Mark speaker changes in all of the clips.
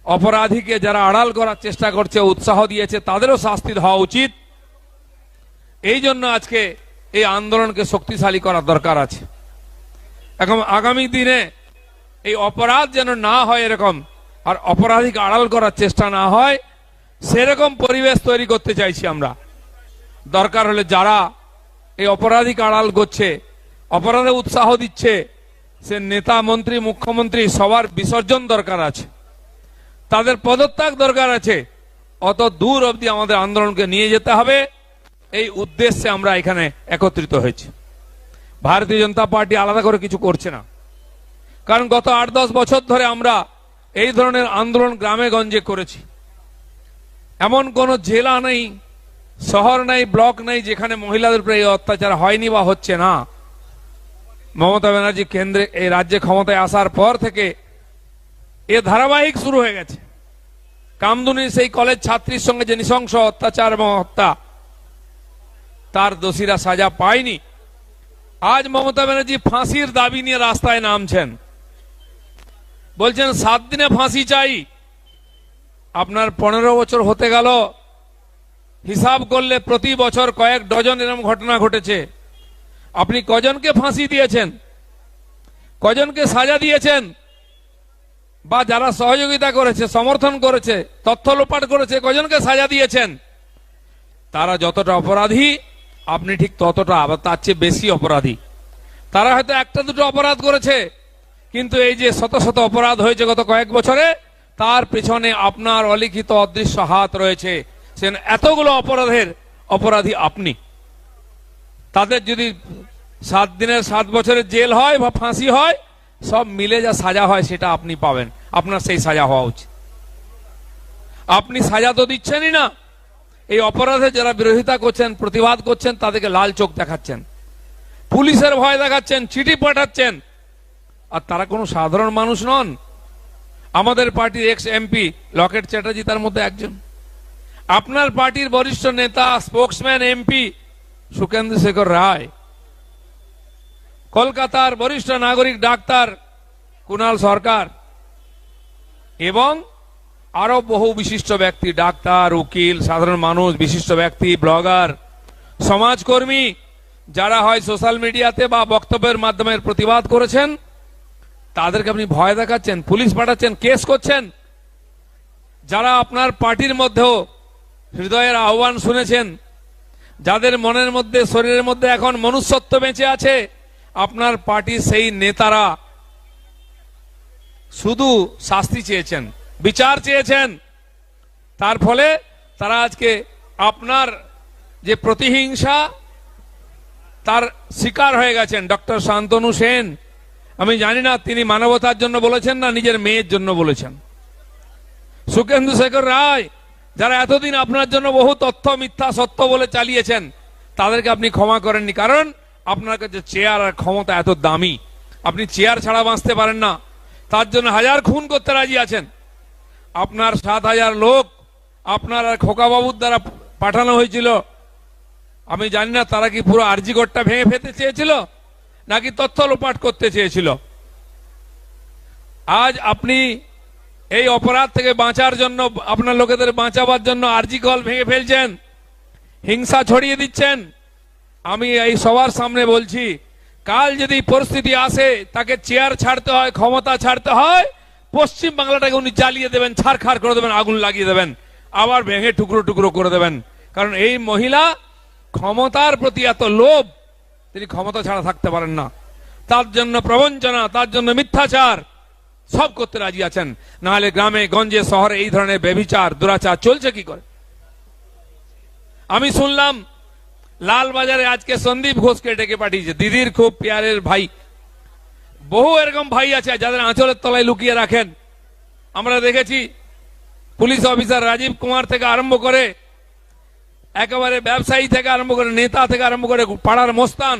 Speaker 1: অপরাধীকে যারা আড়াল করার চেষ্টা করছে, উৎসাহ দিয়েছে, তাদেরও শাস্তি হওয়া উচিত। এই জন্য আজকে এই আন্দোলনকে শক্তিশালী করার দরকার আছে। এখন আগামী দিনে এই অপরাধ যেন না হয় এরকম, আর অপরাধীকে আড়াল করার চেষ্টা না হয় সেরকম পরিবেশ তৈরি করতে চাইছি আমরা। দরকার হলে যারা এই অপরাধীকে আড়াল করছে, অপরাধে উৎসাহ দিচ্ছে, সে নেতা, মন্ত্রী, মুখ্যমন্ত্রী সবার বিসর্জন দরকার আছে, তাদের পদত্যাগ দরকার আছে। অত দূর অবধি আমাদের আন্দোলনকে নিয়ে যেতে হবে, এই উদ্দেশ্যে আমরা এখানে একত্রিত হয়েছি। ভারতীয় জনতা পার্টি আলাদা করে কিছু করছে না, কারণ গত 8-10 বছর ধরে আমরা এই ধরনের আন্দোলন গ্রামে গঞ্জে করেছি। এমন কোন জেলা নেই, শহর নেই, ব্লক নেই যেখানে মহিলাদের উপরে এই অত্যাচার হয়নি বা হচ্ছে না। মমতা ব্যানার্জি কেন্দ্রে এই রাজ্যে ক্ষমতায় আসার পর থেকে এ ধারাবাহিক শুরু হয়ে গেছে। কামদুনির সেই কলেজ ছাত্রীর সঙ্গে যে নৃশংস অত্যাচার এবং হত্যা, তার দোষীরা সাজা পায়নি। আজ মমতা ব্যানার্জি ফাঁসির দাবি নিয়ে রাস্তায় নামছেন, বলছেন 7 দিনে ফাঁসি চাই। আপনার 15 বছর হতে গেল, হিসাব করলে প্রতি বছর কয়েক ডজন এরকম ঘটনা ঘটেছে। আপনি কজনকে ফাঁসি দিয়েছেন, কজনকে সাজা দিয়েছেন, বা যারা সহযোগিতা করেছে, সমর্থন করেছে, তথ্য লোপাট করেছে, কজনকে সাজা দিয়েছেন? তারা যতটা অপরাধী আপনি ঠিক ততটা, আবার তার চেয়ে বেশি অপরাধী। তারা হয়তো একটা দুটো অপরাধ করেছে, কিন্তু এই যে শত শত অপরাধ হয়েছে গত কয়েক বছরে, তার পেছনে আপনার অলিখিত অদৃশ্য হাত রয়েছে। সে এতগুলো অপরাধের অপরাধী আপনি। তাদের যদি 7 দিনের 7 বছরের জেল হয় বা ফাঁসি হয়, সব মিলে যা সাজা হয় সেটা আপনি পাবেন। আপনার সেই সাজা হওয়া উচিত। আপনি সাজা তো দিচ্ছেনই না। এই অপরাধে যারা বিরোধিতা করছেন, প্রতিবাদ করছেন, তাদেরকে লাল চোখ দেখাচ্ছেন, পুলিশের ভয় দেখাচ্ছেন, চিঠি পাঠাচ্ছেন। আর তারা কোনো সাধারণ মানুষ নন। আমাদের পার্টির এক্স এমপি লকেট চ্যাটার্জি তার মধ্যে একজন। আপনার পার্টির বরিষ্ঠ নেতা, স্পোক্সম্যান এমপি সুকেন্দ্র শেখর রায়, কলকাতার বরিষ্ঠ নাগরিক ডাক্তার কুণাল সরকার, এবং আরো বহু বিশিষ্ট ব্যক্তি, ডাক্তার, উকিল, সাধারণ মানুষ, বিশিষ্ট ব্যক্তি, ব্লগার, সমাজকর্মী, যারা হয় সোশ্যাল মিডিয়াতে বা বক্তব্যের মাধ্যমে প্রতিবাদ করেছেন, তাদেরকে আপনি ভয় দেখাচ্ছেন, পুলিশ পাঠাচ্ছেন, কেস করছেন। যারা আপনার পার্টির মধ্যেও হৃদয়ের আহ্বান শুনেছেন, যাদের মনের মধ্যে, শরীরের মধ্যে এখন মনুষ্যত্ব বেঁচে আছে, আপনার পার্টির সেই নেতারা শুধু শাস্তি চেয়েছেন, বিচার চেয়েছেন। তার ফলে তারা আজকে আপনার যে প্রতিহিংসা, তার শিকার হয়ে গেছেন। ডক্টর শান্তনু সেন, আমি জানি না তিনি মানবতার জন্য বলেছেন না নিজের মেয়ের জন্য বলেছেন। সুকেন্দ্র শেখর রায়, যারা এতদিন আপনার জন্য বহু তথ্য মিথ্যা সত্য বলে চালিয়েছেন, তাদেরকে আপনি ক্ষমা করেননি, কারণ আপনার কাছে চেয়ার আর ক্ষমতা এত দামি। আপনি চেয়ার ছাড়া বাঁচতে পারেন না, তার জন্য 1000 খুন করতে রাজি আছেন। আপনার 7000 লোক আপনার আর খোকাবাবুর দ্বারা পাঠানো হয়েছিল। আমি জানি না তারা কি পুরো আরজিগড়টা ভেঙে ফেলতে চেয়েছিল নাকি তথ্য লোপাট করতে চেয়েছিল। আজ আপনি এই অপরাধ থেকে বাঁচার জন্য, আপনার লোকেদের বাঁচাবার জন্য আরজিগড় ভেঙে ফেলছেন, হিংসা ছড়িয়ে দিচ্ছেন। আমি এই সবার সামনে বলছি, কাল যদি পরিস্থিতি আসে তাকে চেয়ার ছাড়তে হয়, ক্ষমতা ছাড়তে হয়, পশ্চিম বাংলাটাকে উনি জ্বালিয়ে দেবেন, ছারখার করে দেবেন, আগুন লাগিয়ে দেবেন, আবার ভেঙে টুকরো টুকরো করে দেবেন। কারণ এই মহিলা ক্ষমতার প্রতি এত লোভ, তিনি ক্ষমতা ছাড়া থাকতে পারেন না। তার জন্য প্রবঞ্চনা, তার জন্য মিথ্যাচার সব করতে রাজি আছেন। নাহলে গ্রামে গঞ্জে শহরে এই ধরনের ব্যভিচার, দুরাচার চলছে কি করে? আমি শুনলাম লালবাজারে আজকে সন্দীপ ঘোষকে ডেকে পাঠিয়েছে, দিদির খুব প্যারের ভাই। বহু এরকম ভাই আছে যাদের আঁচলের তলায় লুকিয়ে রাখেন। আমরা দেখেছি পুলিশ অফিসার রাজীব কুমার থেকে আরম্ভ করে, একেবারে ব্যবসায়ী থেকে আরম্ভ করে, নেতা থেকে আরম্ভ করে, পাড়ার মোস্তান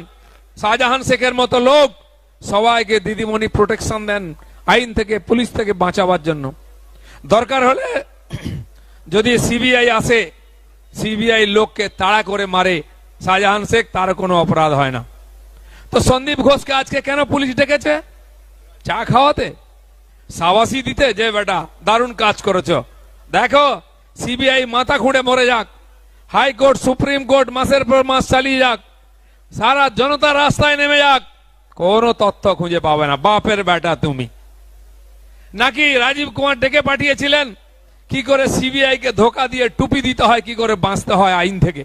Speaker 1: শাহজাহান শেখের মতো লোক সবাইকে দিদিমণি প্রোটেকশন দেন আইন থেকে, পুলিশ থেকে বাঁচাবার জন্য। দরকার হলে যদি সিবিআই আসে, সিবিআই লোককে তাড়া করে মারে, শাহজাহান শেখ তার কোনো অপরাধ হয় না। তো সন্দীপ ঘোষকে আজকে কেন পুলিশ ডেকেছে? চা খাওয়াতে? সাবাসি দিতে যে বেটা দারুণ কাজ করেছো। দেখো সিবিআই মাথা খুঁড়ে মরে যাক, হাইকোর্ট সুপ্রিম কোর্ট মাসের পর মাস চালিয়ে যাক, সারা জনতা রাস্তায় নেমে যাক, কোনো তথ্য খুঁজে পাবে না। বাপের বেটা তুমি। নাকি রাজীব কুমার ডেকে পাঠিয়েছিলেন কি করে সিবিআই কে ধোকা দিয়ে টুপি দিতে হয়, কি করে বাঁচতে হয় আইন থেকে,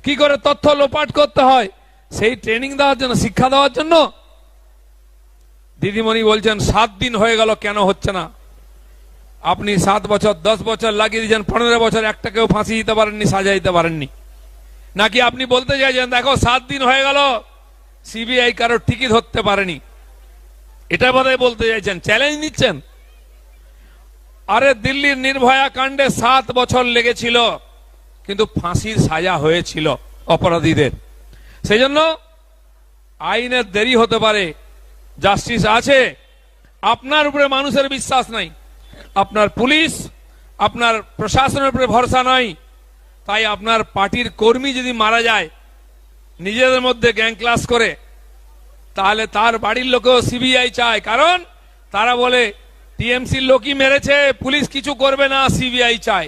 Speaker 1: কি করে তথ্য লোপাট করতে হয়, সেই ট্রেনিং দেওয়ার জন্য, শিক্ষা দেওয়ার জন্য? দিদিমণি বলছেন 7 দিন হয়ে গেল, কেন হচ্ছে না? আপনি 7 বছর 10 বছর লাগিয়ে দিয়েছেন, 15 বছর একটাকেও ফাঁসি দিতে পারেননি, সাজা দিতে পারেননি। নাকি আপনি বলতে চাইছেন দেখো 7 দিন হয়ে গেল সিবিআই কারো টিকি ধরতে পারেনি, এটা বোধহয় বলতে চাইছেন, চ্যালেঞ্জ নিচ্ছেন? আরে দিল্লির নির্ভয়া কাণ্ডে 7 বছর লেগেছিল, কিন্তু ফাঁসির সাজা হয়েছিল অপরাধীদের। সেই জন্য আইনের দেরি হতে পারে, জাস্টিস আছে, আপনার উপরে মানুষের বিশ্বাস নাই, আপনার পুলিশ আপনার প্রশাসনের উপরে ভরসা নাই। তাই আপনার পার্টির কর্মী যদি মারা যায় নিজেদের মধ্যে গ্যাং ক্লাস করে, তাহলে তার বাড়ির লোকেও সিবিআই চায়, কারণ তারা বলে টিএমসির লোকই মেরেছে, পুলিশ কিছু করবে না, সিবিআই চায়।